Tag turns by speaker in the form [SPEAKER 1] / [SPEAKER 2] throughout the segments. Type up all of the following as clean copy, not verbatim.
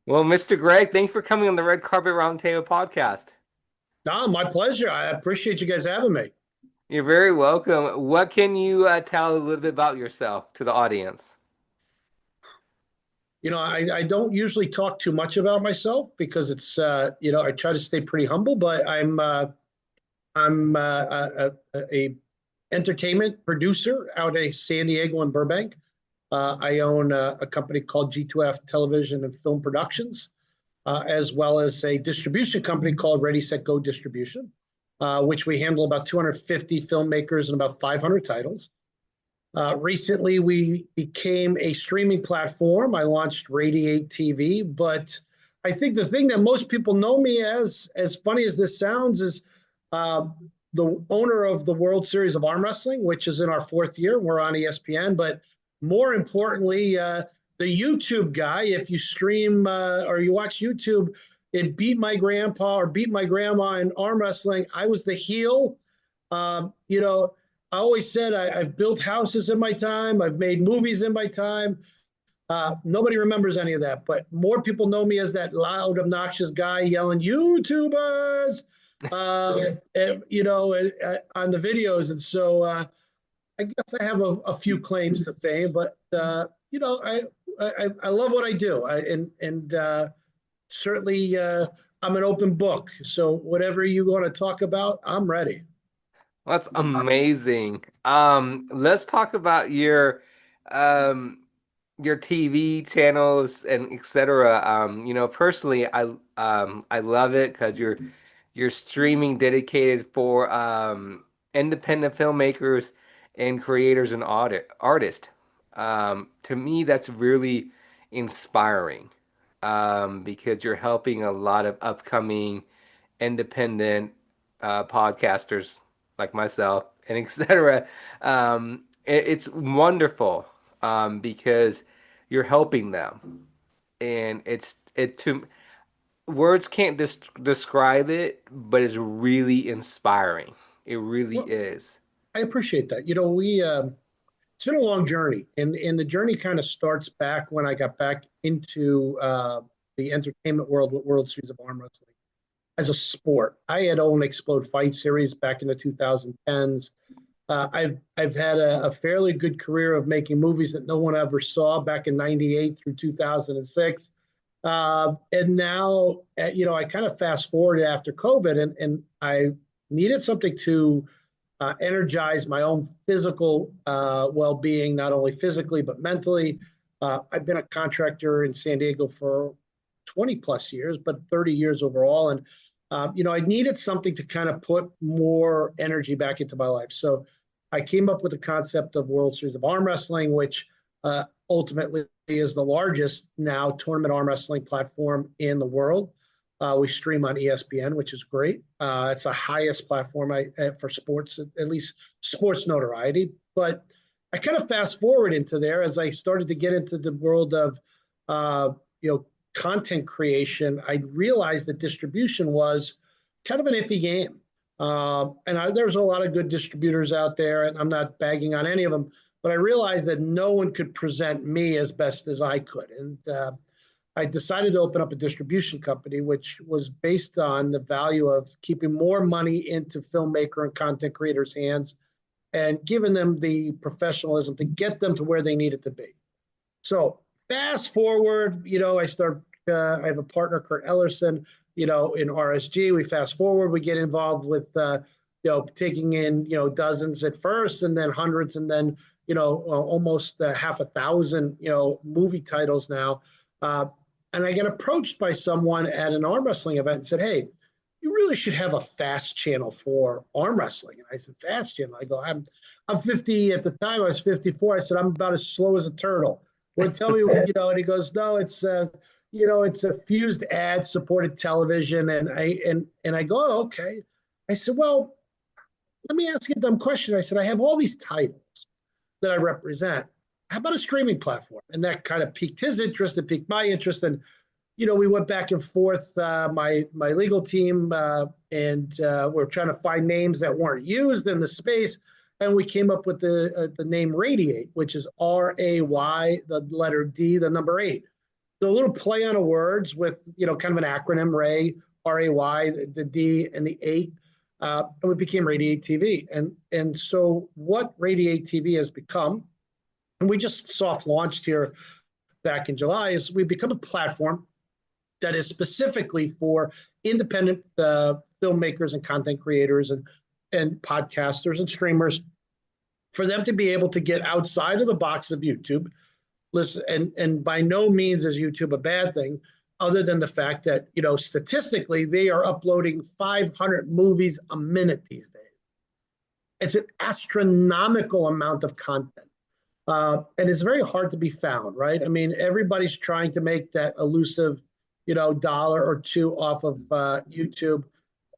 [SPEAKER 1] Well, Mr. Gregg, thanks for coming on the Red Carpet Roundtable podcast.
[SPEAKER 2] No, my pleasure. I appreciate you guys having me.
[SPEAKER 1] You're very welcome. What can you tell a little bit about yourself to the audience?
[SPEAKER 2] I don't usually talk too much about myself because I try to stay pretty humble, but I'm a entertainment producer out of San Diego and Burbank. I own a company called G2F Television and Film Productions, as well as a distribution company called Ready, Set, Go Distribution, which we handle about 250 filmmakers and about 500 titles. Recently, we became a streaming platform. I launched Radiate TV, but I think the thing that most people know me as funny as this sounds, is uh, the owner of the World Series of Arm Wrestling, which is in our fourth year. We're on ESPN, but more importantly, the YouTube guy. If you stream or you watch YouTube, it beat my grandpa or beat my grandma in arm wrestling. I was the heel. Um, you know, I always said I've built houses in my time. I've made movies in my time. Nobody remembers any of that, but more people know me as that loud, obnoxious guy yelling "YouTubers," on the videos. And so I guess I have a few claims to fame, but I love what I do, and certainly I'm an open book. So whatever you want to talk about, I'm ready.
[SPEAKER 1] That's amazing. Let's talk about um your TV channels and etc. Personally, I love it because you're streaming dedicated for independent filmmakers and creators and artists. To me, that's really inspiring because you're helping a lot of upcoming independent podcasters like myself and etc. It's wonderful because you're helping them, and it to words can't describe it, but it's really inspiring. It really
[SPEAKER 2] Well,
[SPEAKER 1] is.
[SPEAKER 2] I appreciate that. We it's been a long journey, and the journey kind of starts back when I got back into the entertainment world with World Series of Arm Wrestling as a sport. I had owned Explode Fight Series back in the 2010s. I've had a fairly good career of making movies that no one ever saw back in '98 through 2006. And now, I kind of fast forward after COVID, and I needed something to energize my own physical well being, not only physically, but mentally. I've been a contractor in San Diego for 20 plus years, but 30 years overall. And, I needed something to kind of put more energy back into my life. So I came up with the concept of World Series of Arm Wrestling, which ultimately is the largest now tournament arm wrestling platform in the world. We stream on ESPN, which is great. It's the highest platform for sports, at least sports notoriety. But I kind of fast forward into there as I started to get into the world of, uh, you know, content creation. I realized that distribution was kind of an iffy game. There's a lot of good distributors out there, and I'm not bagging on any of them, but I realized that no one could present me as best as I could. And I decided to open up a distribution company, which was based on the value of keeping more money into filmmaker and content creators' hands and giving them the professionalism to get them to where they needed to be. So fast forward, I have a partner, Kurt Ellerson, in RSG. We fast forward, we get involved with, taking in, dozens at first and then hundreds and then, almost half a thousand, movie titles now. Uh, and I get approached by someone at an arm wrestling event and said, "Hey, you really should have a fast channel for arm wrestling." And I said, "Fast channel?" I go, I'm 50 at the time. I was 54. I said, "I'm about as slow as a turtle." Well, tell me, and he goes, "No, it's a fused ad supported television." And I go, "Oh, okay." I said, "Well, let me ask you a dumb question." I said, "I have all these titles that I represent. How about a streaming platform?" And that kind of piqued his interest. It piqued my interest. And we went back and forth, my legal team, and we're trying to find names that weren't used in the space, and we came up with the name Radiate, which is RAY, the letter D, the number 8. So a little play on a words with, kind of an acronym, Ray, RAY, the D and the 8. And it became Radiate TV. And so what Radiate TV has become, and we just soft launched here back in July, is we've become a platform that is specifically for independent filmmakers and content creators and podcasters and streamers, for them to be able to get outside of the box of YouTube. Listen, and by no means is YouTube a bad thing, other than the fact that, statistically, they are uploading 500 movies a minute these days. It's an astronomical amount of content. And it's very hard to be found, right? I mean, everybody's trying to make that elusive, dollar or two off of YouTube,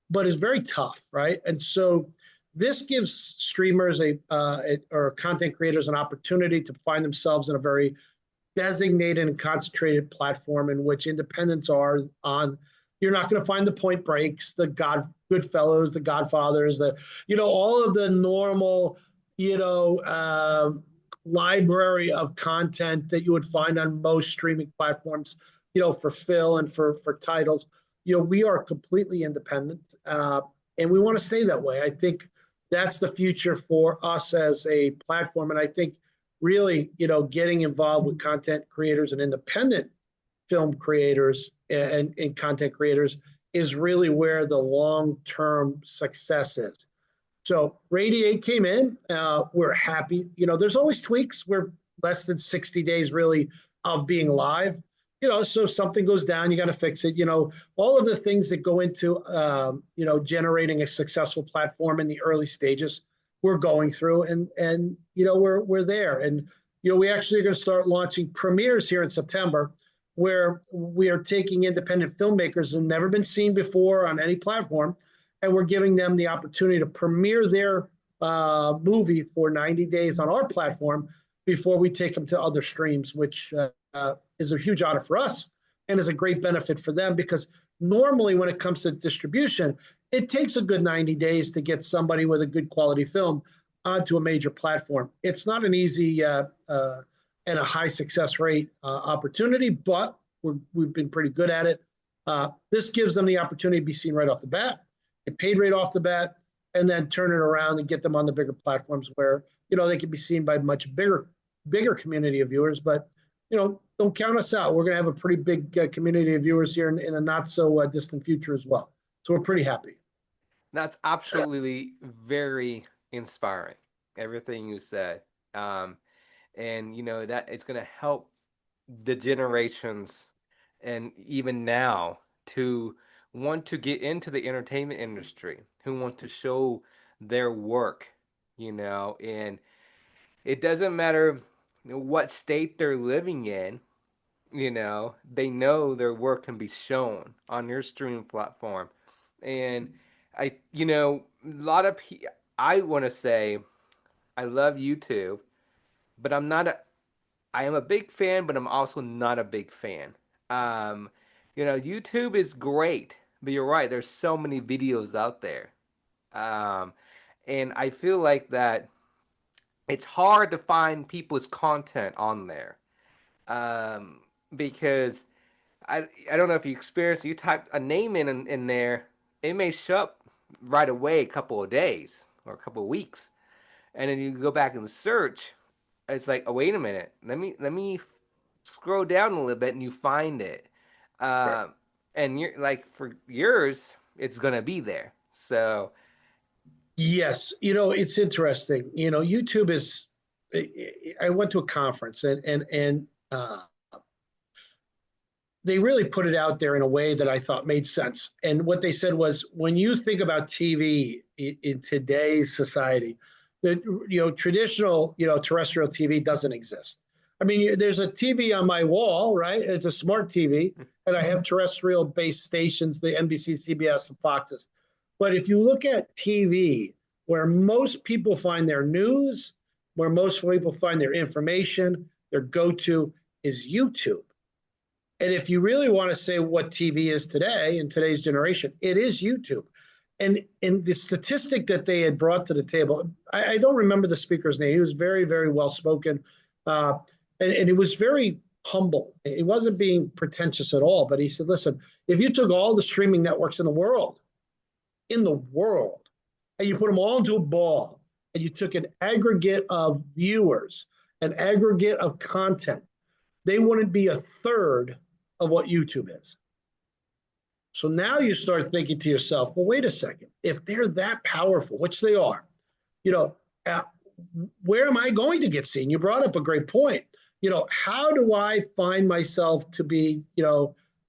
[SPEAKER 2] but it's very tough, right? And so this gives streamers or content creators an opportunity to find themselves in a very designated and concentrated platform in which independents are on. You're not going to find the Point Breaks, the Goodfellas, the Godfathers, all of the normal, library of content that you would find on most streaming platforms, for fill and for titles. We are completely independent, and we want to stay that way. I think that's the future for us as a platform, and I think really, getting involved with content creators and independent film creators and content creators is really where the long-term success is. So Radiate came in. We're happy. There's always tweaks. We're less than 60 days really of being live. So something goes down, you got to fix it. All of the things that go into, generating a successful platform in the early stages, we're going through, and we're there. And we actually are going to start launching premieres here in September, where we are taking independent filmmakers who've never been seen before on any platform, and we're giving them the opportunity to premiere their movie for 90 days on our platform before we take them to other streams, which is a huge honor for us and is a great benefit for them, because normally when it comes to distribution, it takes a good 90 days to get somebody with a good quality film onto a major platform. It's not an easy and a high success rate opportunity, but we've been pretty good at it. This gives them the opportunity to be seen right off the bat, get paid right off the bat, and then turn it around and get them on the bigger platforms where, they can be seen by a much bigger community of viewers. But, don't count us out. We're going to have a pretty big community of viewers here in a not so distant future as well. So we're pretty happy.
[SPEAKER 1] That's absolutely very inspiring, everything you said. And that it's going to help the generations and even now to want to get into the entertainment industry, who want to show their work, and it doesn't matter what state they're living in, they know their work can be shown on your streaming platform. And a lot of I want to say I love YouTube, but I am a big fan, but I'm also not a big fan. Um, YouTube is great, but you're right, there's so many videos out there. Um, and I feel like that it's hard to find people's content on there. Um, because I don't know if you experienced, you type a name in there, it may show up right away a couple of days or a couple of weeks. And then you go back and search, it's like, oh, wait a minute, let me scroll down a little bit and you find it.
[SPEAKER 2] Right.
[SPEAKER 1] Um, and you're like, for yours, it's gonna be there. So
[SPEAKER 2] Yes, it's interesting. YouTube is. I went to a conference, and they really put it out there in a way that I thought made sense. And what they said was, when you think about TV in today's society, that traditional terrestrial TV doesn't exist. I mean, there's a TV on my wall, right? It's a smart TV, and I have terrestrial based stations, the NBC, CBS, and Foxes. But if you look at TV, where most people find their news, where most people find their information, their go-to is YouTube. And if you really want to say what TV is today in today's generation, it is YouTube. And the statistic that they had brought to the table, I don't remember the speaker's name. He was very, very well spoken. And it was very humble. He wasn't being pretentious at all, but he said, listen, if you took all the streaming networks in the world, and you put them all into a ball, and you took an aggregate of viewers, an aggregate of content, they wouldn't be a third of what YouTube is. So now you start thinking to yourself, well, wait a second. If they're that powerful, which they are, you know, uh, where am I going to get seen? You brought up a great point. How do I find myself to be,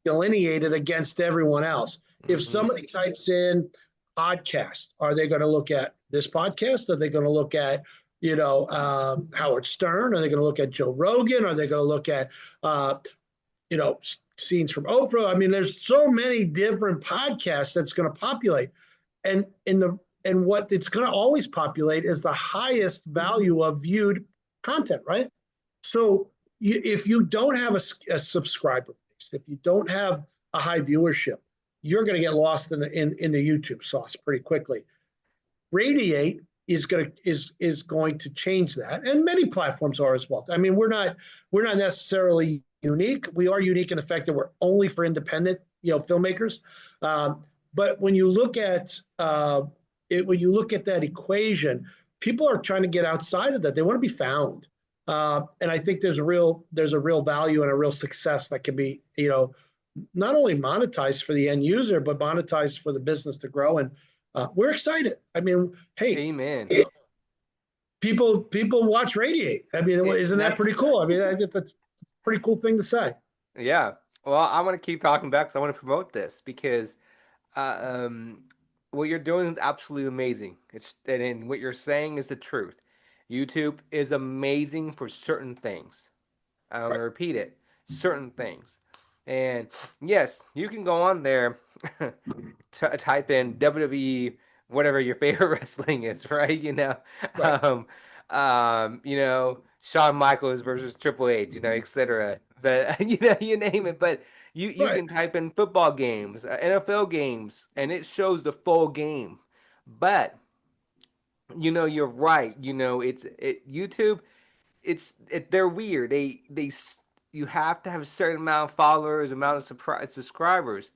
[SPEAKER 2] delineated against everyone else? If
[SPEAKER 1] Hmm.
[SPEAKER 2] somebody types in podcast, are they going to look at this podcast? Are they going to look at, Howard Stern? Are they going to look at Joe Rogan? Are they going to look at, uh, you know, scenes from Oprah? I mean, there's so many different podcasts that's going to populate, and what it's going to always populate is the highest value of viewed content, right? So if you don't have a subscriber base, if you don't have a high viewership, you're going to get lost in the YouTube sauce pretty quickly. Radiate is going to change that, and many platforms are as well. I mean, we're not necessarily unique. We are unique in the fact that we're only for independent, filmmakers. Um, but when you look at that equation, people are trying to get outside of that. They want to be found, and I think there's a real value and a real success that can be, not only monetized for the end user, but monetized for the business to grow. And we're excited. I mean, hey,
[SPEAKER 1] Amen.
[SPEAKER 2] people watch Radiate. I mean, isn't that
[SPEAKER 1] That's
[SPEAKER 2] pretty cool? I mean, that's a pretty cool thing to say.
[SPEAKER 1] yeah. Well, I want to keep talking back because I want to promote this because uh, um, what you're doing is absolutely amazing. And what you're saying is the truth. YouTube is amazing for certain things. I'm gonna
[SPEAKER 2] Right.
[SPEAKER 1] repeat it. Certain things. And yes, you can go on there, type in WWE, whatever your favorite wrestling is, right?
[SPEAKER 2] Right.
[SPEAKER 1] Um, Shawn Michaels versus Triple H, etc. But you name it. But you
[SPEAKER 2] Right.
[SPEAKER 1] can type in football games, NFL games, and it shows the full game. But you're right. YouTube, they're weird. You have to have a certain amount of followers, amount of subscribers,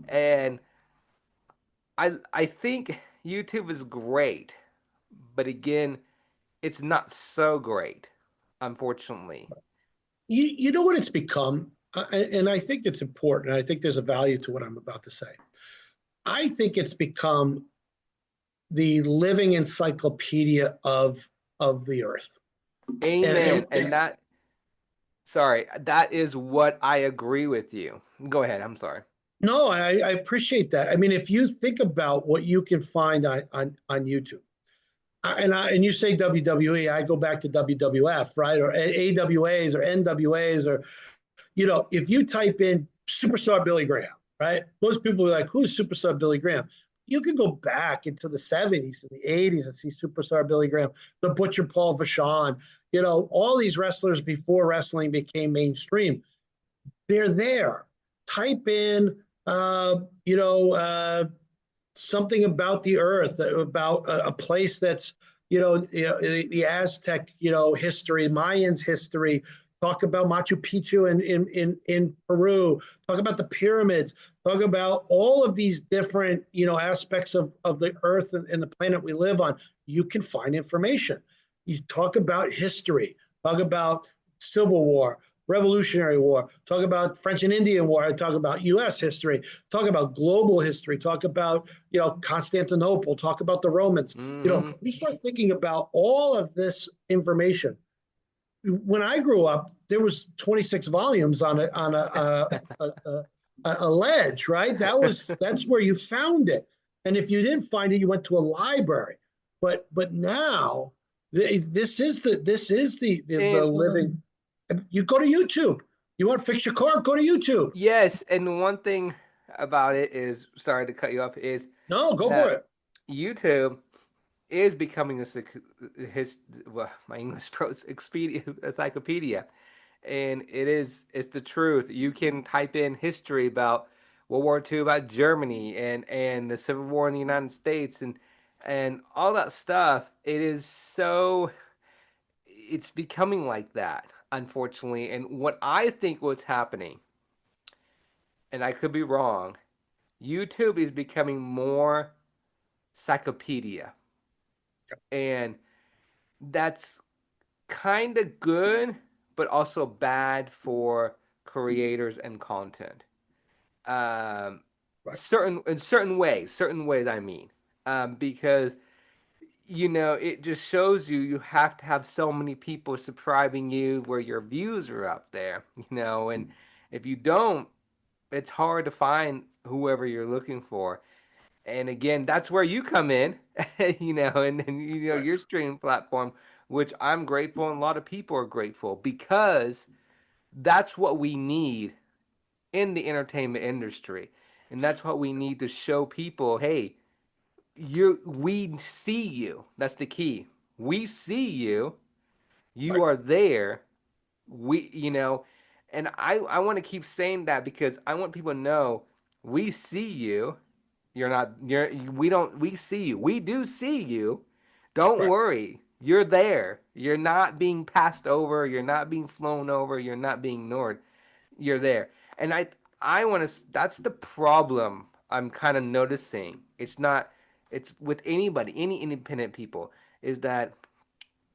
[SPEAKER 1] and I think YouTube is great, but again, it's not so great, unfortunately.
[SPEAKER 2] You know what it's become, and I think it's important. I think there's a value to what I'm about to say. I think it's become the living encyclopedia of the earth. And
[SPEAKER 1] Amen. And that is what I agree with you. Go ahead. I'm sorry.
[SPEAKER 2] no, I appreciate that. I mean, if you think about what you can find on YouTube, and you say WWE, I go back to WWF, right, or AWAs or NWAs, or if you type in superstar Billy Graham, right, most people are like, who's superstar Billy Graham? You can go back into the 70s and the 80s and see superstar Billy Graham, the Butcher Paul Vachon, all these wrestlers before wrestling became mainstream. They're there. Type in, you know, something about the earth, about a place that's, the Aztec, history, Mayans history. Talk about Machu Picchu in Peru. Talk about the pyramids. Talk about all of these different, aspects of the earth and the planet we live on. You can find information. You talk about history. Talk about Civil War, Revolutionary War. Talk about French and Indian War. I talk about U.S. history. Talk about global history. Talk about Constantinople. Talk about the Romans.
[SPEAKER 1] Hmm.
[SPEAKER 2] You start thinking about all of this information. When I grew up, there was 26 volumes on a ledge, right? That's where you found it. And if you didn't find it, you went to a library. But now this is the
[SPEAKER 1] And
[SPEAKER 2] living. You go to YouTube. You want to fix your car? Go to YouTube.
[SPEAKER 1] yes, and one thing about it is, sorry to cut you off, is
[SPEAKER 2] No, go for
[SPEAKER 1] that
[SPEAKER 2] it.
[SPEAKER 1] YouTube is becoming his well, my English pros encyclopedia, and it's the truth. You can type in history about World War II, about Germany, and the Civil War in the United States, and all that stuff. It's becoming like that. unfortunately. And what I think what's happening, and I could be wrong, YouTube is becoming more encyclopedia, and that's kind of good, but also bad for creators and content. Um,
[SPEAKER 2] Right.
[SPEAKER 1] certain ways, I mean, because it just shows you have to have so many people subscribing you where your views are up there, and if you don't, it's hard to find whoever you're looking for. And again, that's where you come in, and
[SPEAKER 2] Right.
[SPEAKER 1] your streaming platform, which I'm grateful and a lot of people are grateful because that's what we need in the entertainment industry. And that's what we need to show people, hey, we see you. That's the key. We see you. You
[SPEAKER 2] Right.
[SPEAKER 1] are there. And I want to keep saying that because I want people to know we see you. You're not you're we don't we see you. We do see you. Don't
[SPEAKER 2] Right.
[SPEAKER 1] worry. You're there. You're not being passed over, you're not being flown over, you're not being ignored. You're there. And I want to that's the problem I'm kind of noticing. It's with anybody, any independent people is that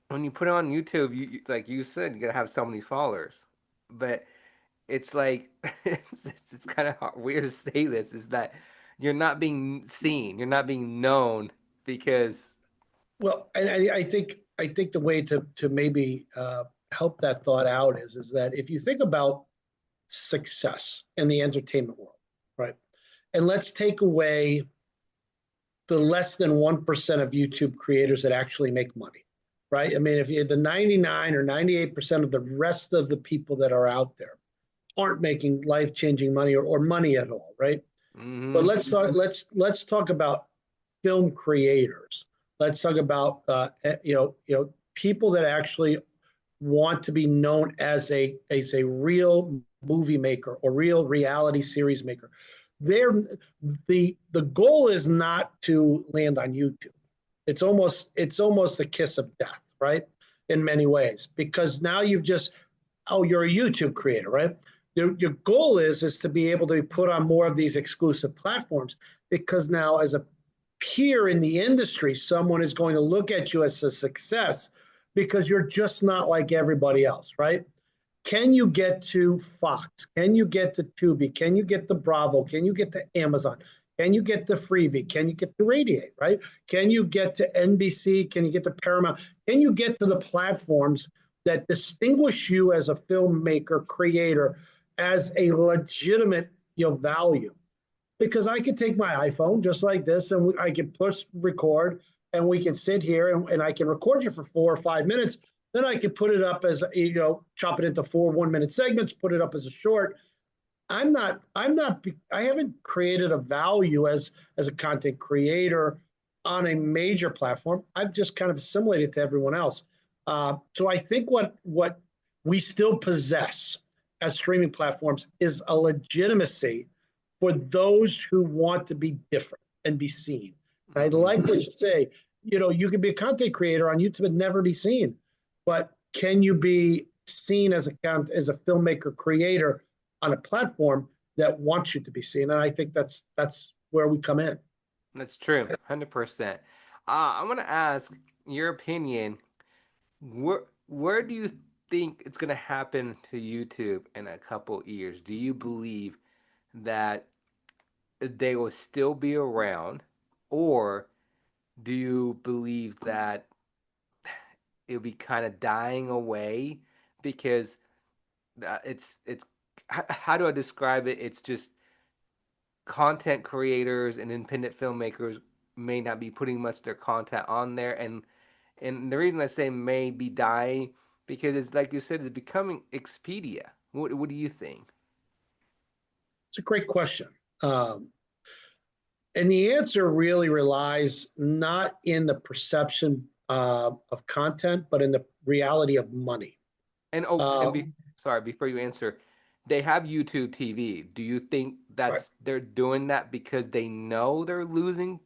[SPEAKER 1] when you put it on YouTube, like you said, you got to have so many followers. But it's like it's kind of weird to say this is that you're not being seen, you're not being known because
[SPEAKER 2] Well, and I think the way to maybe help that thought out is that if you think about success in the entertainment world, right? And let's take away the less than 1% of YouTube creators that actually make money, right? I mean, if you had the 99 or 98% of the rest of the people that are out there aren't making life-changing money or money at all, right? But
[SPEAKER 1] mm-hmm,
[SPEAKER 2] let's talk about film creators. Let's talk about people that actually want to be known as a real movie maker or real reality series maker. They're the goal is not to land on YouTube. It's almost a kiss of death, right? In many ways, because now you've just you're a YouTube creator, right? Your goal is to be able to put on more of these exclusive platforms because now as a peer in the industry, someone is going to look at you as a success because you're just not like everybody else, right? Can you get to Fox? Can you get to Tubi? Can you get to Bravo? Can you get to Amazon? Can you get to Freevee? Can you get to Radiate, right? Can you get to NBC? Can you get to Paramount? Can you get to the platforms that distinguish you as a filmmaker, creator, as a legitimate value? Because I could take my iPhone just like this and I can push record and we can sit here and I can record you for 4 or 5 minutes. Then I can put it up as, chop it into 4 1 minute segments, put it up as a short. I haven't created a value as a content creator on a major platform. I've just kind of assimilated to everyone else. So I think what we still possess as streaming platforms is a legitimacy for those who want to be different and be seen. And I
[SPEAKER 1] mm-hmm.
[SPEAKER 2] like what you say. You can be a content creator on YouTube and never be seen, but can you be seen as a filmmaker creator on a platform that wants you to be seen? And I think that's where we come in.
[SPEAKER 1] That's true, 100%. I want to ask your opinion. Where do you think it's going to happen to YouTube in a couple years? Do you believe that they will still be around, or do you believe that it'll be kind of dying away because it's how do I describe it? It's just content creators and independent filmmakers may not be putting much of their content on there, and the reason I say may be dying because it's like you said, it's becoming Expedia. What do you think?
[SPEAKER 2] It's a great question. Um, and the answer really relies not in the perception of content, but in the reality of money.
[SPEAKER 1] And
[SPEAKER 2] Uh,
[SPEAKER 1] sorry, before you answer, they have YouTube TV. Do you think
[SPEAKER 2] right.
[SPEAKER 1] they're doing that because they know they're losing?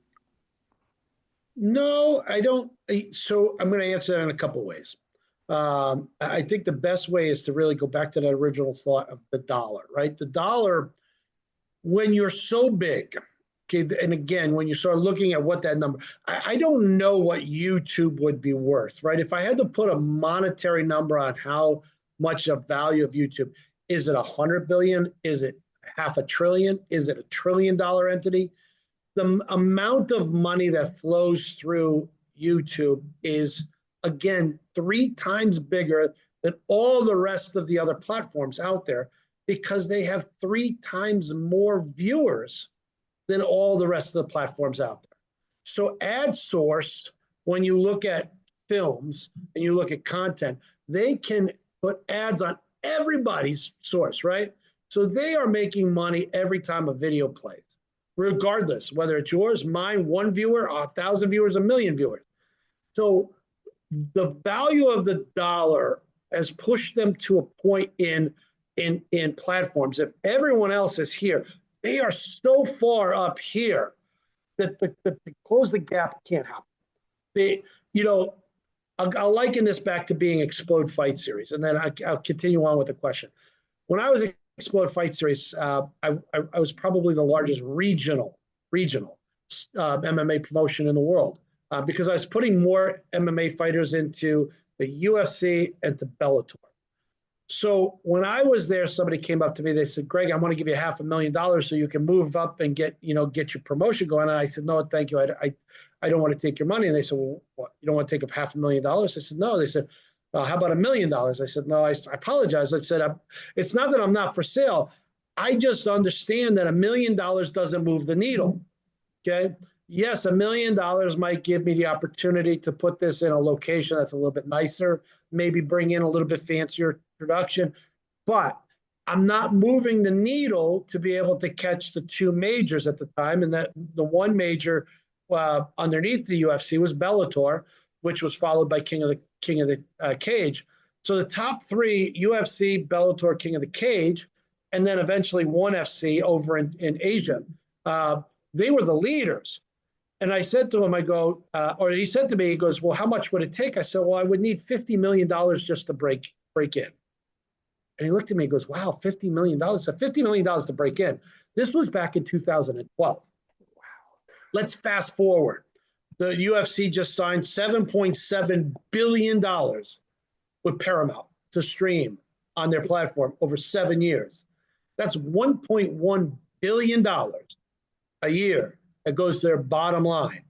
[SPEAKER 2] No, I don't. So I'm going to answer that in a couple of ways. I think the best way is to really go back to that original thought of the dollar, right? The dollar, when you're so big, okay, and again, when you start looking at what that number, I don't know what YouTube would be worth, right? If I had to put a monetary number on how much of value of YouTube, is it 100 billion? Is it half a trillion? Is it $1 trillion entity? The amount of money that flows through YouTube is, again, 3 times bigger than all the rest of the other platforms out there because they have 3 times more viewers than all the rest of the platforms out there. So ad sourced, when you look at films and you look at content, they can put ads on everybody's source, right? So they are making money every time a video plays, regardless whether it's yours, mine, one viewer, 1,000 viewers, 1,000,000 viewers. So the value of the dollar has pushed them to a point in platforms. If everyone else is here, they are so far up here that to close the gap can't happen. They, you know, I'll liken this back to being Explode Fight Series, and then I'll continue on with the question. When I was at Explode Fight Series, I was probably the largest regional MMA promotion in the world because I was putting more MMA fighters into the UFC and to Bellator. So when I was there, somebody came up to me. They said, "Greg, I want to give you $500,000 so you can move up and get your promotion going." And I said, "No, thank you. I don't want to take your money." And they said, "Well, what, you don't want to take up $500,000?" I said, "No." They said, "How about $1,000,000?" I said, "No, I apologize." I said, "It's not that I'm not for sale. I just understand that $1,000,000 doesn't move the needle." Okay. Yes, $1,000,000 might give me the opportunity to put this in a location that's a little bit nicer, maybe bring in a little bit fancier production, but I'm not moving the needle to be able to catch the 2 majors at the time. And that the one major underneath the UFC was Bellator, which was followed by King of the Cage. So the top 3: UFC, Bellator, King of the Cage, and then eventually ONE FC over in Asia. They were the leaders. And I said to him, or he said to me, he goes, "Well, how much would it take?" I said, "Well, I would need $50 million just to break in." And he looked at me and goes, "Wow, $50 million." I said, $50 million to break in. This was back in 2012. Let's fast forward. The UFC just signed $7.7 billion with Paramount to stream on their platform over 7 years. That's $1.1 billion a year that goes to their bottom line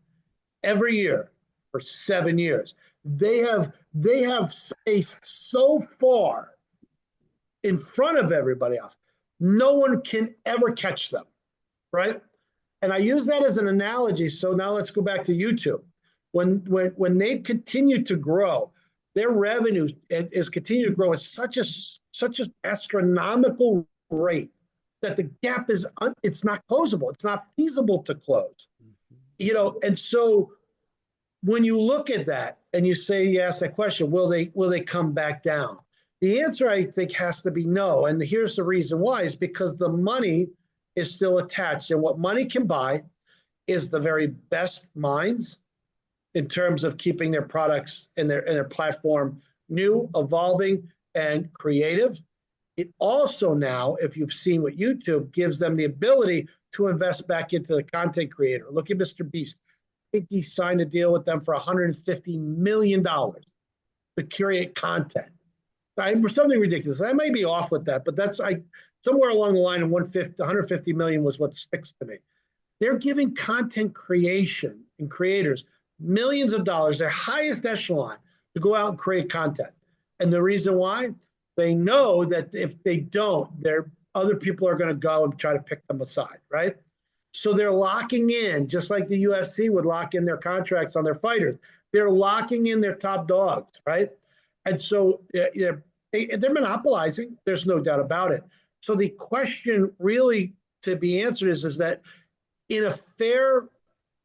[SPEAKER 2] every year for 7 years. They have spaced so far in front of everybody else. No one can ever catch them, right? And I use that as an analogy. So now let's go back to YouTube. When they continue to grow, their revenue is continuing to grow at such an astronomical rate that the gap it's not closable. It's not feasible to close. And so when you look at that and you ask that question, will they come back down? The answer, I think, has to be no. And here's the reason why, is because the money is still attached. And what money can buy is the very best minds in terms of keeping their products and their platform new, evolving, and creative. It also now, if you've seen what YouTube gives them the ability to invest back into the content creator. Look at Mr. Beast. I think he signed a deal with them for $150 million to create content. Something ridiculous. I may be off with that, but that's somewhere along the line of 150 million was what sticks to me. They're giving content creation and creators millions of dollars, their highest echelon, to go out and create content. And the reason why? They know that if they don't, other people are going to go and try to pick them aside, right? So they're locking in, just like the UFC would lock in their contracts on their fighters. They're locking in their top dogs, right? And so they're monopolizing. There's no doubt about it. So the question really to be answered is that in a fair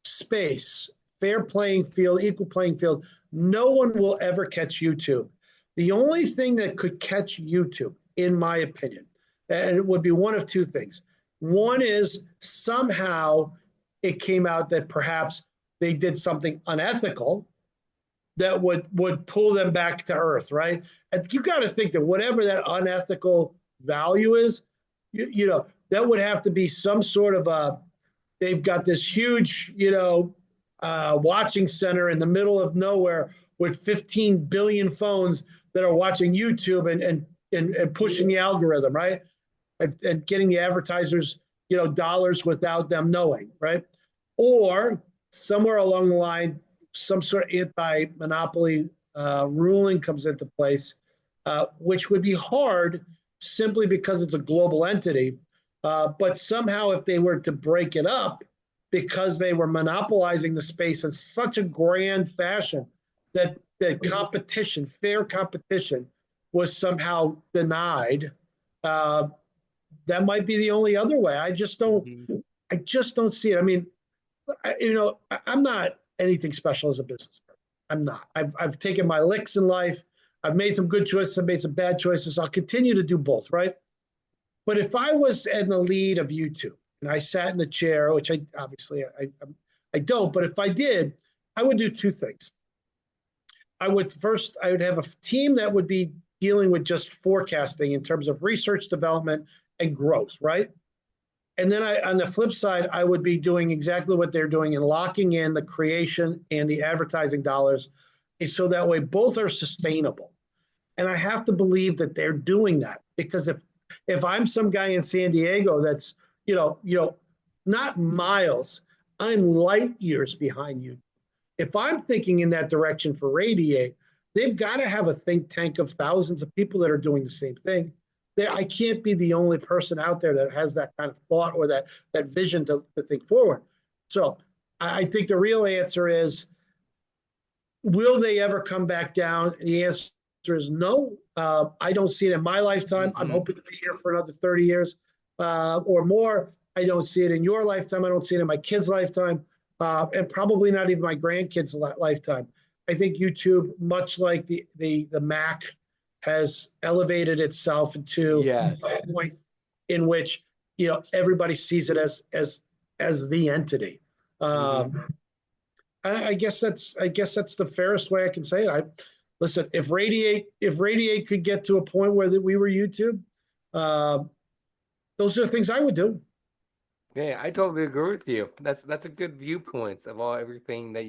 [SPEAKER 2] space, fair playing field, equal playing field, no one will ever catch YouTube. The only thing that could catch YouTube, in my opinion, and it would be one of 2 things. One is somehow it came out that perhaps they did something unethical, that would pull them back to earth, right? And you got to think that whatever that unethical value is, that would have to be some sort of a. They've got this huge, watching center in the middle of nowhere with 15 billion phones that are watching YouTube and pushing the algorithm, right? And getting the advertisers, dollars without them knowing, right? Or somewhere along the line, some sort of anti-monopoly ruling comes into place, which would be hard simply because it's a global entity. But somehow, if they were to break it up, because they were monopolizing the space in such a grand fashion that competition, fair competition, was somehow denied, uh, that might be the only other way.
[SPEAKER 1] Mhm.
[SPEAKER 2] I just don't see it. I mean, I'm not anything special as a business person. I'm not. I've taken my licks in life. I've made some good choices. I've made some bad choices. I'll continue to do both, right? But if I was in the lead of YouTube and I sat in the chair, which I obviously I don't, but if I did, I would do two things. I would have a team that would be dealing with just forecasting in terms of research development and growth, right? And then on the flip side, I would be doing exactly what they're doing and locking in the creation and the advertising dollars, so that way both are sustainable. And I have to believe that they're doing that, because if I'm some guy in San Diego that's not miles, I'm light years behind you. If I'm thinking in that direction for Radiate, they've got to have a think tank of thousands of people that are doing the same thing. I can't be the only person out there that has that kind of thought or that vision to think forward. So I think the real answer is, will they ever come back down? The answer is no. I don't see it in my lifetime. I'm
[SPEAKER 1] Mhm.
[SPEAKER 2] hoping to be here for another 30 years or more. I don't see it in your lifetime. I don't see it in my kids' lifetime, and probably not even my grandkids' lifetime. I think YouTube, much like the Mac, has elevated itself into
[SPEAKER 1] Yes.
[SPEAKER 2] a point in which everybody sees it as the entity.
[SPEAKER 1] Mhm.
[SPEAKER 2] Um, I guess that's the fairest way I can say it. Listen, if Radiate could get to a point where that we were YouTube, uh, those are the things I would do.
[SPEAKER 1] Yeah, I totally agree with you. That's a good viewpoints of all everything that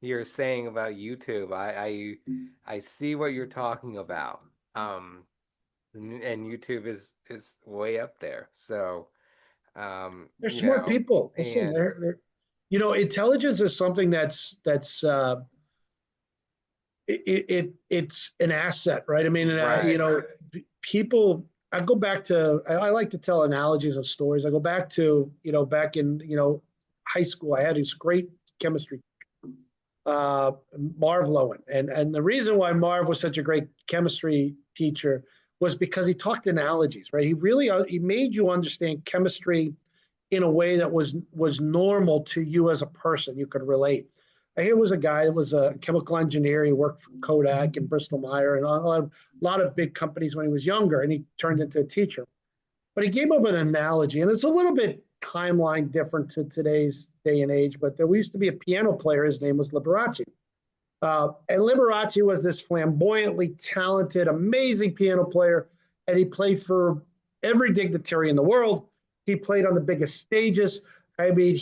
[SPEAKER 1] you're saying about YouTube. I see what you're talking about. Um, and YouTube is way up there. So,
[SPEAKER 2] They're smart people. Listen,
[SPEAKER 1] and
[SPEAKER 2] intelligence is something it's an asset, right? I mean,
[SPEAKER 1] right.
[SPEAKER 2] people. I go back to. I like to tell analogies and stories. I go back to back in high school. I had this great chemistry, Marv Lowen, and the reason why Marv was such a great chemistry teacher was because he talked analogies, right? He made you understand chemistry in a way that was normal to you as a person. You could relate. Here was a guy that was a chemical engineer. He worked for Kodak and Bristol Myers and a lot of big companies when he was younger, and he turned into a teacher. But he gave up an analogy, and it's a little bit timeline different to today's day and age. But there used to be a piano player. His name was Liberace. And Liberace was this flamboyantly talented, amazing piano player, and he played for every dignitary in the world. He played on the biggest stages. I mean,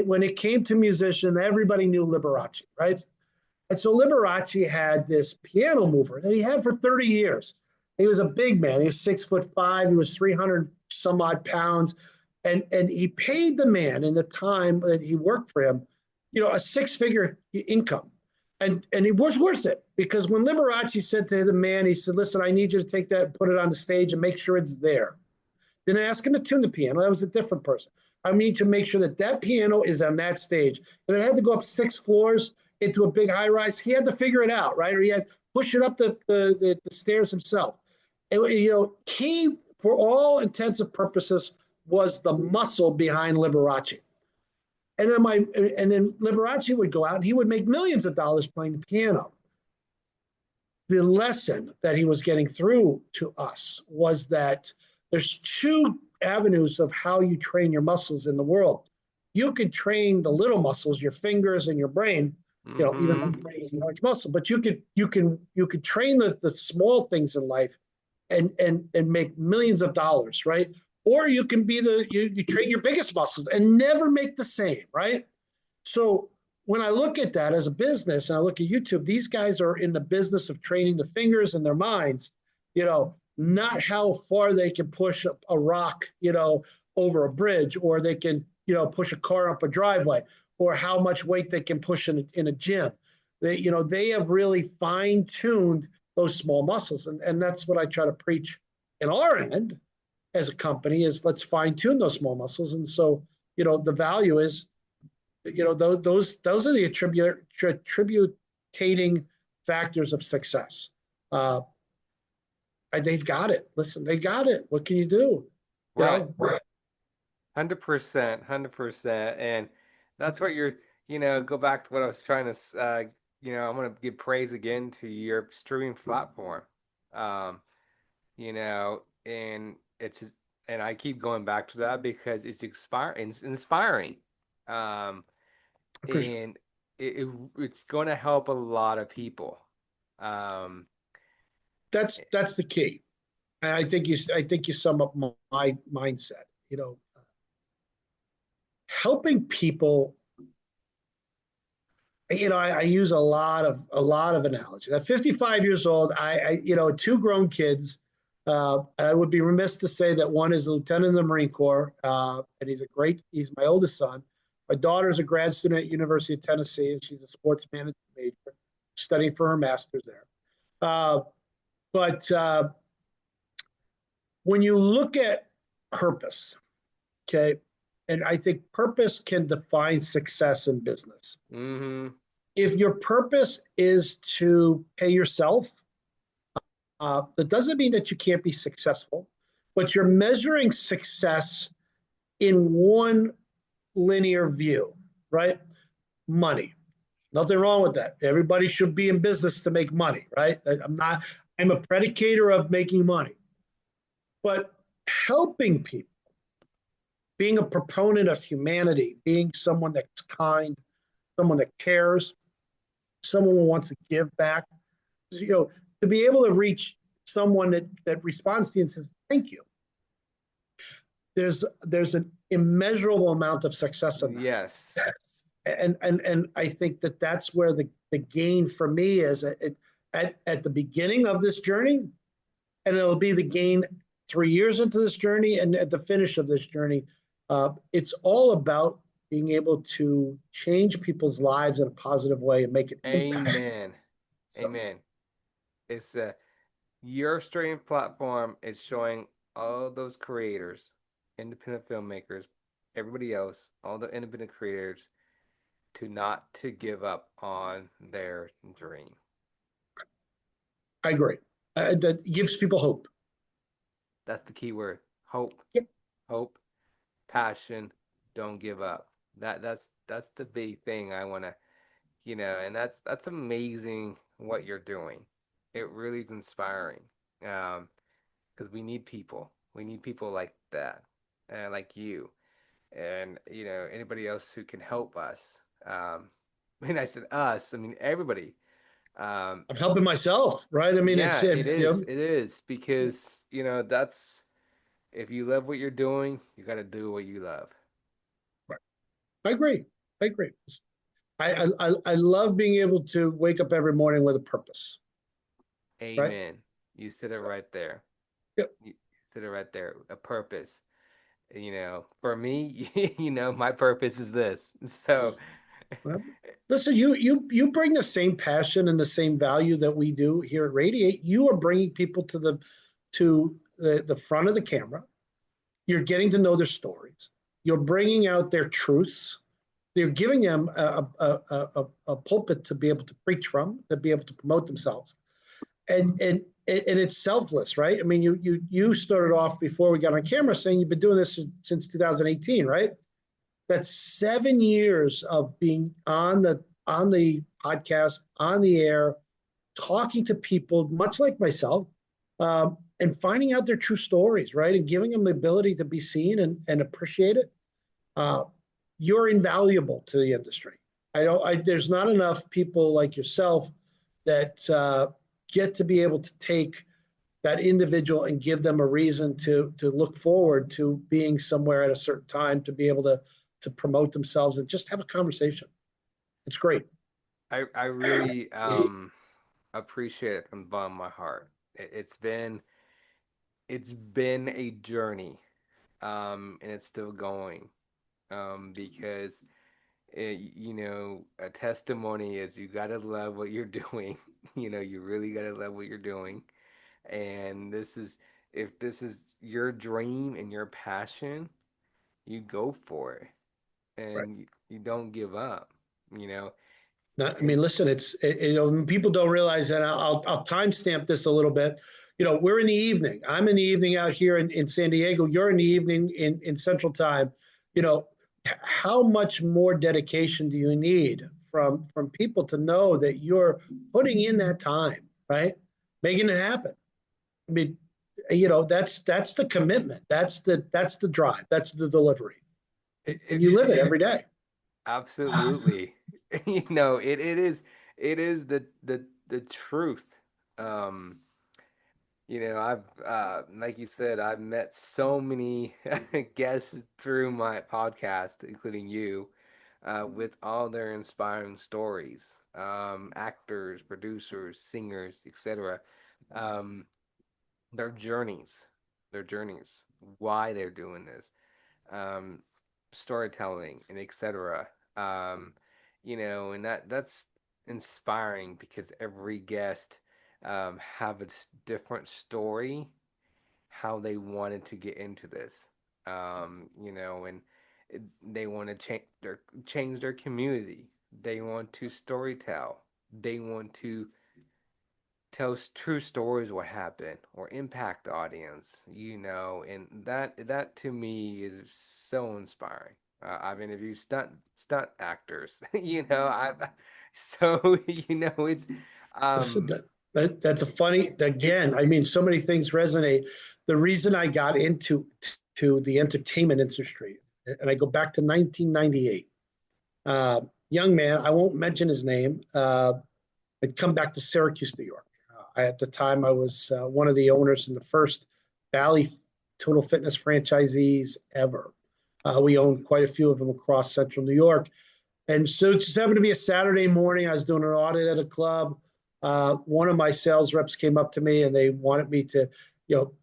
[SPEAKER 2] when it came to musician, everybody knew Liberace, right? And so Liberace had this piano mover that he had for 30 years. He was a big man. He was 6'5". He was 300 some odd pounds. And he paid the man in the time that he worked for him, a six-figure income. And it was worth it, because when Liberace said to the man, he said, listen, I need you to take that and put it on the stage and make sure it's there. Didn't ask him to tune the piano. That was a different person. I need to make sure that that piano is on that stage. If it had to go up 6 floors into a big high rise, he had to figure it out, right? Or he had to push it up the stairs himself. And, he, for all intents and purposes, was the muscle behind Liberace. And then Liberace would go out and he would make millions of dollars playing the piano. The lesson that he was getting through to us was that there's two avenues of how you train your muscles in the world. You can train the little muscles, your fingers and your brain, Even
[SPEAKER 1] Mm-hmm.
[SPEAKER 2] though brain is a large muscle, but you could train the small things in life and make millions of dollars, right? Or you can be you train your biggest muscles and never make the same, right? So when I look at that as a business and I look at YouTube, these guys are in the business of training the fingers and their minds, not how far they can push a rock, over a bridge, or they can, push a car up a driveway, or how much weight they can push in a gym. They have really fine tuned those small muscles. And that's what I try to preach in our end as a company is let's fine tune those small muscles. And so, the value is those are the attributing factors of success. Uh, they've got it. Listen, they got it. What can you do? You
[SPEAKER 1] Right.
[SPEAKER 2] know,
[SPEAKER 1] 100%, 100%. And that's what go back to what I was trying to, I'm going to give praise again to your streaming platform. Um, and and I keep going back to that because it's inspiring. Um,
[SPEAKER 2] for sure.
[SPEAKER 1] and it's going to help a lot of people. Um,
[SPEAKER 2] That's the key. And I think you sum up my mindset. Helping people. I use a lot of analogy. At 55 years old, two grown kids. I would be remiss to say that one is a lieutenant in the Marine Corps, and he's my oldest son. My daughter's a grad student at University of Tennessee, and she's a sports management major, studying for her master's there. Uh, but when you look at purpose, okay, and I think purpose can define success in business.
[SPEAKER 1] hmm
[SPEAKER 2] If your purpose is to pay yourself, that doesn't mean that you can't be successful, but you're measuring success in one linear view, right? Money. Nothing wrong with that. Everybody should be in business to make money, right? I'm a predicator of making money, but helping people, being a proponent of humanity, being someone that's kind, someone that cares, someone who wants to give back, you know, to be able to reach someone that responds to you and says, thank you. There's an immeasurable amount of success in that.
[SPEAKER 1] Yes.
[SPEAKER 2] And I think that's where the gain for me is at the beginning of this journey, and it'll be the gain 3 years into this journey and at the finish of this journey. It's all about being able to change people's lives in a positive way and make an impact.
[SPEAKER 1] Amen.
[SPEAKER 2] So
[SPEAKER 1] Amen. It's your streaming platform is showing all those creators, independent filmmakers, everybody else, all the independent creators to not to give up on their dream.
[SPEAKER 2] I agree. That gives people hope.
[SPEAKER 1] That's the key word. Hope.
[SPEAKER 2] Yep.
[SPEAKER 1] Hope, passion, don't give up. That's the big thing I want to, and that's amazing what you're doing. It really is inspiring. Because we need people. We need people like that, like you, and anybody else who can help us. Um, when I said us, I mean everybody. Um,
[SPEAKER 2] I'm helping myself, right? I mean,
[SPEAKER 1] yeah,
[SPEAKER 2] it's
[SPEAKER 1] it is. It is because that's if you love what you're doing, you got to do what you love.
[SPEAKER 2] I agree. I agree. I love being able to wake up every morning with a purpose, right?
[SPEAKER 1] Amen. You said it
[SPEAKER 2] So,
[SPEAKER 1] right there.
[SPEAKER 2] yeah.
[SPEAKER 1] You said it right there. A purpose. For me, my purpose is this. So,
[SPEAKER 2] Well, listen, you bring the same passion and the same value that we do here at Radiate. You are bringing people to the front of the camera. You're getting to know their stories. You're bringing out their truths. You're giving them a pulpit to be able to preach from, to be able to promote themselves, and it's selfless, right? I mean, you started off before we got on camera saying you've been doing this since 2018, right? That's 7 years of being on the podcast, on the air, talking to people, much like myself, and finding out their true stories, right? And giving them the ability to be seen and appreciate it. Uh, you're invaluable to the industry. I don't. There's not enough people like yourself that get to be able to take that individual and give them a reason to look forward to being somewhere at a certain time, to be able to promote themselves and just have a conversation. It's great.
[SPEAKER 1] I really appreciate it from the bottom of my heart. It's been a journey, and it's still going, because a testimony is you gotta love what you're doing. You really gotta love what you're doing. And if this is your dream and your passion, you go for it,
[SPEAKER 2] Right.
[SPEAKER 1] and you don't give up. You know,
[SPEAKER 2] Not, I
[SPEAKER 1] and
[SPEAKER 2] mean, listen, people don't realize that. I'll timestamp this a little bit. We're in the evening. I'm in the evening out here in San Diego. You're in the evening in Central Time. You know, how much more dedication do you need from people to know that you're putting in that time, right? Making it happen. I mean, that's the commitment. That's the drive. That's the delivery, and
[SPEAKER 1] it
[SPEAKER 2] you live it every day.
[SPEAKER 1] absolutely, it is the truth. Um, I've like you said, I've met so many guests through my podcast, including you, with all their inspiring stories. Actors, producers, singers, etc. Um, their journeys, their journeys, why they're doing this, um, storytelling, and etc. Um, and that's inspiring because every guest have a different story how they wanted to get into this. And they want to change their community. They want to storytell. They want to tell true stories what happened or impact the audience, and that to me is so inspiring. I've interviewed stunt actors, I so it's
[SPEAKER 2] Listen,
[SPEAKER 1] um
[SPEAKER 2] that's a funny,
[SPEAKER 1] it's
[SPEAKER 2] again, I mean, so many things resonate. The reason I got into to the entertainment industry, and I go back to 1998. Uh, Young man, I won't mention his name. I'd come back to Syracuse, New York. At the time, I was one of the owners in the first Valley Total Fitness franchisees ever. We owned quite a few of them across Central New York. And so it just happened to be a Saturday morning. I was doing an audit at a club. One of my sales reps came up to me and they wanted me to,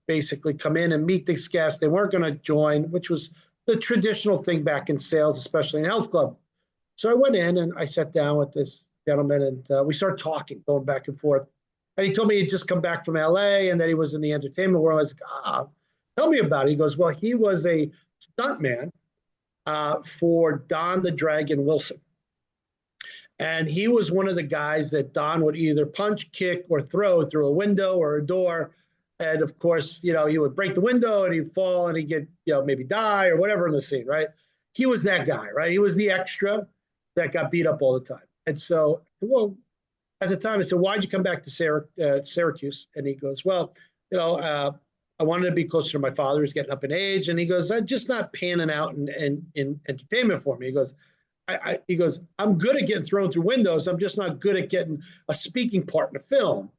[SPEAKER 2] basically come in and meet this guest. They weren't going to join, which was the traditional thing back in sales, especially in health club. So I went in and I sat down with this gentleman and we started talking, going back and forth. And he told me he'd just come back from LA and that he was in the entertainment world. I was like, tell me about it. He goes, well, he was a stuntman for Don the Dragon Wilson. And he was one of the guys that Don would either punch, kick, or throw through a window or a door. And of course, he would break the window and he'd fall and he'd get, maybe die or whatever in the scene, right? He was that guy, right? He was the extra that got beat up all the time. And so, well, at the time, I said, why'd you come back to Syracuse? And he goes, well, I wanted to be closer to my father. He's getting up in age. And he goes, I'm just not panning out in entertainment for me. He goes, he goes, I'm good at getting thrown through windows. I'm just not good at getting a speaking part in a film.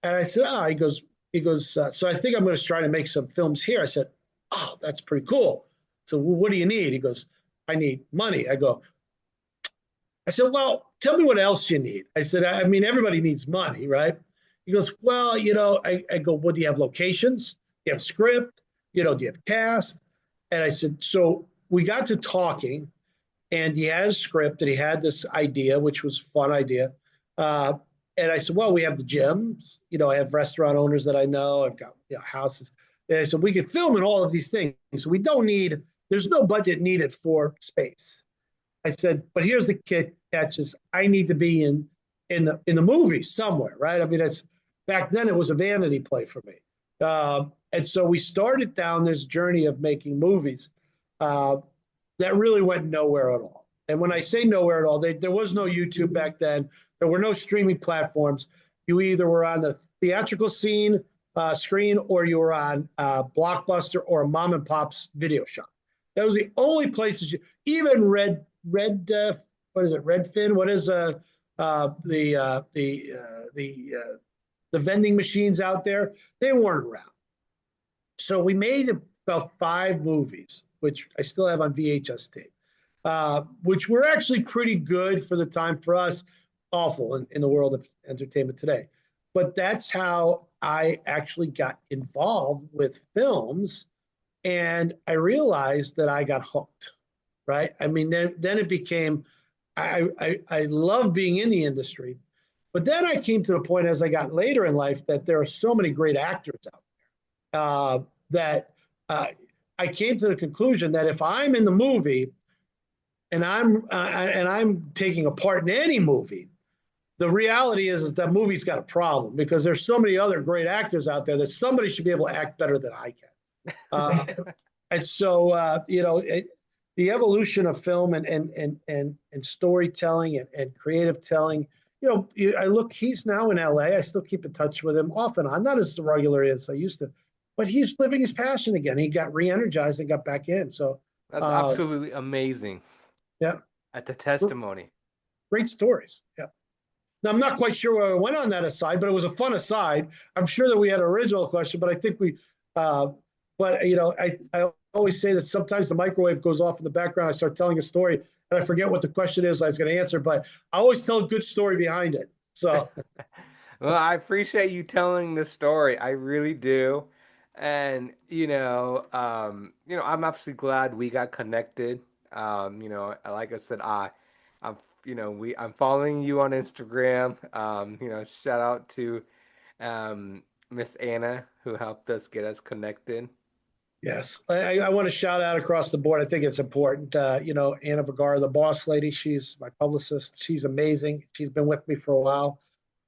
[SPEAKER 2] And I said, he goes, so I think I'm going to try to make some films here. I said, oh, that's pretty cool. So well, what do you need? He goes, I need money. I said, well, tell me what else you need. I said, I mean, everybody needs money, right? He goes, well, I go, well, do you have locations? Do you have script? Do you have cast? And I said, so we got to talking and he had a script and he had this idea, which was a fun idea. Uh, and I said, well, we have the gyms. I have restaurant owners that I know. I've got houses. And I said, we could film in all of these things. So we don't need, there's no budget needed for space. I said, but here's the catch is I need to be in the movie somewhere, right? I mean, that's back then it was a vanity play for me. And so we started down this journey of making movies uh, that really went nowhere at all. And when I say nowhere at all, there was no YouTube back then. There were no streaming platforms. You either were on the theatrical screen, or you were on Blockbuster or a mom and pop's video shop. That was the only places even Red what is it, Redfin? What is the vending machines out there? They weren't around. So we made about 5 movies, which I still have on VHS tape, which were actually pretty good for the time for us, awful in the world of entertainment today. But that's how I actually got involved with films. And I realized that I got hooked, right? I mean, then it became, I love being in the industry. But then I came to the point as I got later in life that there are so many great actors out that I came to the conclusion that if I'm in the movie and I'm taking a part in any movie, the reality is that movie's got a problem because there's so many other great actors out there that somebody should be able to act better than I can. Uh, and so the evolution of film and storytelling and creative telling. I look. He's now in LA. I still keep in touch with him off and on, not as regular as I used to, but he's living his passion again. He got re-energized and got back in. So,
[SPEAKER 1] That's
[SPEAKER 2] uh,
[SPEAKER 1] absolutely amazing.
[SPEAKER 2] yeah,
[SPEAKER 1] At the testimony.
[SPEAKER 2] great stories. Yeah. Now I'm not quite sure where I went on that aside, but it was a fun aside. I'm sure that we had an original question, but I think we. Uh, but I always say that sometimes the microwave goes off in the background. I start telling a story and I forget what the question is I was going to answer, but I always tell a good story behind it. So
[SPEAKER 1] Well, I appreciate you telling the story. I really do. And I'm absolutely glad we got connected. Like I said, I'm, I'm following you on Instagram. Shout out to Miss Anna who helped us get us connected.
[SPEAKER 2] yes, I want to shout out across the board. I think it's important. Anna Vergara, the boss lady, she's my publicist. She's amazing. She's been with me for a while.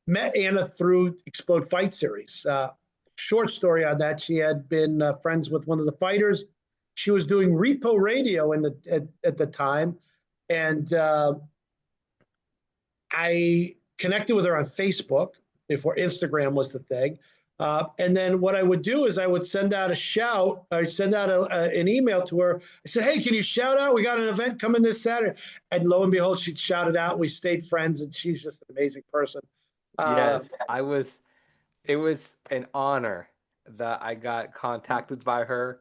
[SPEAKER 2] Met Anna through Explode Fight Series. Short story on that. She had been friends with one of the fighters. She was doing repo radio at the time, and I connected with her on Facebook before Instagram was the thing. And then what I would do is I would send out a shout. I send out an email to her. I said, "Hey, can you shout out? We got an event coming this Saturday." And lo and behold, she shouted out. We stayed friends, and she's just an amazing person. Uh,
[SPEAKER 1] Yes, it was an honor that I got contacted by her.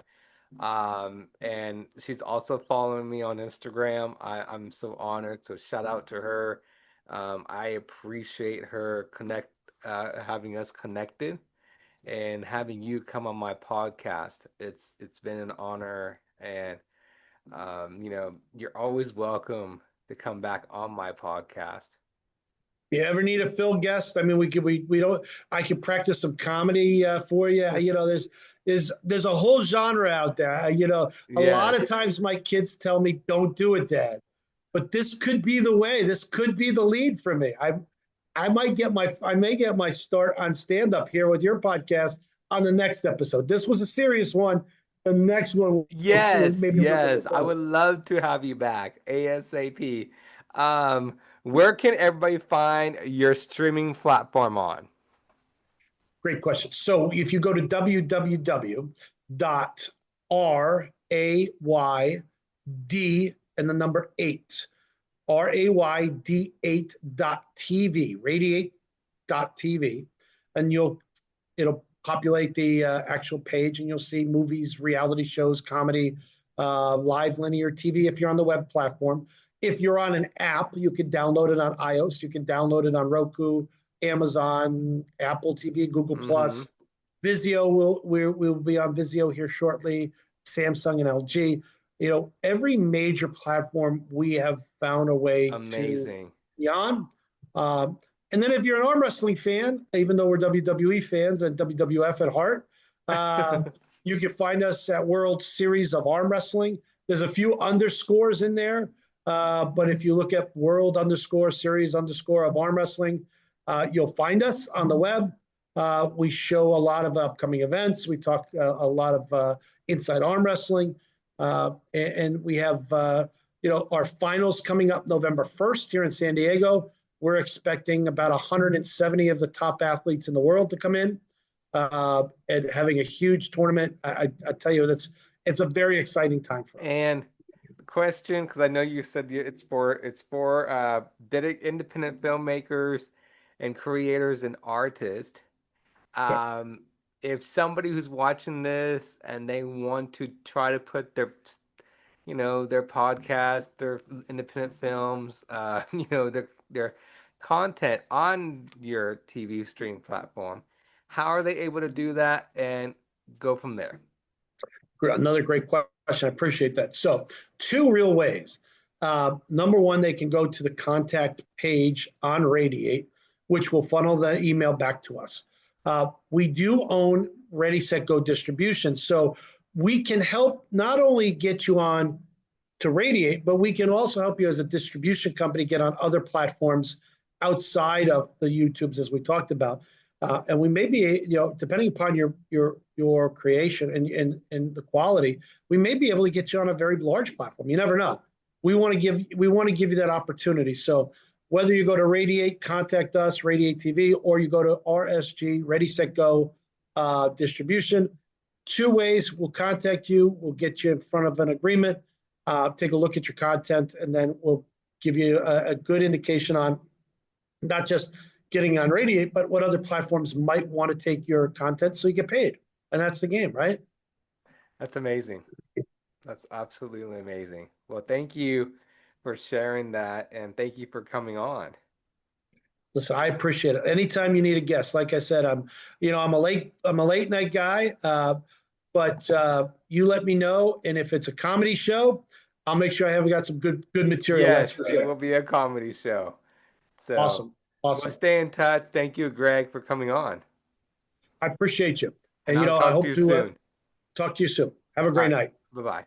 [SPEAKER 1] And she's also following me on Instagram. I'm so honored. So shout out to her. I appreciate her having us connected and having you come on my podcast. It's been an honor, and you're always welcome to come back on my podcast.
[SPEAKER 2] you ever need a Phil guest? I mean, we don't. I could practice some comedy for you. There's a whole genre out there. A lot of
[SPEAKER 1] Yes.
[SPEAKER 2] times my kids tell me, "Don't do it, Dad," but this could be the way. This could be the lead for me. I may get my start on stand up here with your podcast on the next episode. This was a serious one. The next one will
[SPEAKER 1] Yes,
[SPEAKER 2] maybe a little
[SPEAKER 1] yes.
[SPEAKER 2] bit
[SPEAKER 1] I
[SPEAKER 2] better.
[SPEAKER 1] would love to have you back ASAP. Where can everybody find your streaming platform on?
[SPEAKER 2] Great question. So if you go to www.rayd and the number 8, rayd8.tv, radiate.tv, and it'll populate the actual page and you'll see movies, reality shows, comedy, live linear TV if you're on the web platform. If you're on an app, you can download it on iOS. You can download it on Roku, Amazon, Apple TV, Google
[SPEAKER 1] Mm-hmm.
[SPEAKER 2] Plus. Vizio will be on Vizio here shortly. Samsung and LG. Every major platform we have found a way to
[SPEAKER 1] Amazing.
[SPEAKER 2] be on. And then if you're an arm wrestling fan, even though we're WWE fans and WWF at heart, uh, you can find us at World Series of Arm Wrestling. There's a few underscores in there, but if you look at World underscore Series underscore of Arm Wrestling, you'll find us on the web. We show a lot of upcoming events. We talk a lot of inside arm wrestling, and we have our finals coming up November 1st here in San Diego. We're expecting about 170 of the top athletes in the world to come in and having a huge tournament. I tell you, it's a very exciting time for us.
[SPEAKER 1] And question, because I know you said it's for independent filmmakers and creators and artists.
[SPEAKER 2] Yeah.
[SPEAKER 1] Um, if somebody who's watching this and they want to try to put their podcast, their independent films, their content on your TV stream platform, how are they able to do that and go from there?
[SPEAKER 2] Another great question. I appreciate that. So, two real ways. Number one, they can go to the contact page on Radiate, which will funnel the email back to us. We do own Ready, Set, Go distribution. So, we can help not only get you on to Radiate, but we can also help you as a distribution company get on other platforms outside of the YouTubes, as we talked about. And we may be, depending upon your creation and the quality, we may be able to get you on a very large platform. You never know. We want to give you that opportunity. So whether you go to Radiate, contact us, Radiate TV, or you go to RSG, Ready Set Go distribution. Two ways. We'll contact you. We'll get you in front of an agreement. Take a look at your content, and then we'll give you a good indication on not just getting on Radiate, but what other platforms might want to take your content so you get paid. And that's the game, right?
[SPEAKER 1] That's amazing. That's absolutely amazing. Well, thank you for sharing that and thank you for coming on.
[SPEAKER 2] Listen, I appreciate it. Anytime you need a guest, like I said, I'm a late night guy, but you let me know, and if it's a comedy show, I'll make sure I have got some good material. That's
[SPEAKER 1] Yes,
[SPEAKER 2] for
[SPEAKER 1] it
[SPEAKER 2] sure.
[SPEAKER 1] will be a comedy show. So
[SPEAKER 2] Awesome,
[SPEAKER 1] we'll
[SPEAKER 2] awesome.
[SPEAKER 1] stay in touch. Thank you, Greg, for coming on.
[SPEAKER 2] I appreciate you,
[SPEAKER 1] And
[SPEAKER 2] and
[SPEAKER 1] I'll
[SPEAKER 2] I
[SPEAKER 1] talk to
[SPEAKER 2] hope
[SPEAKER 1] you
[SPEAKER 2] to
[SPEAKER 1] soon.
[SPEAKER 2] talk to you soon. Have a
[SPEAKER 1] All
[SPEAKER 2] great
[SPEAKER 1] right.
[SPEAKER 2] night.
[SPEAKER 1] Bye-bye.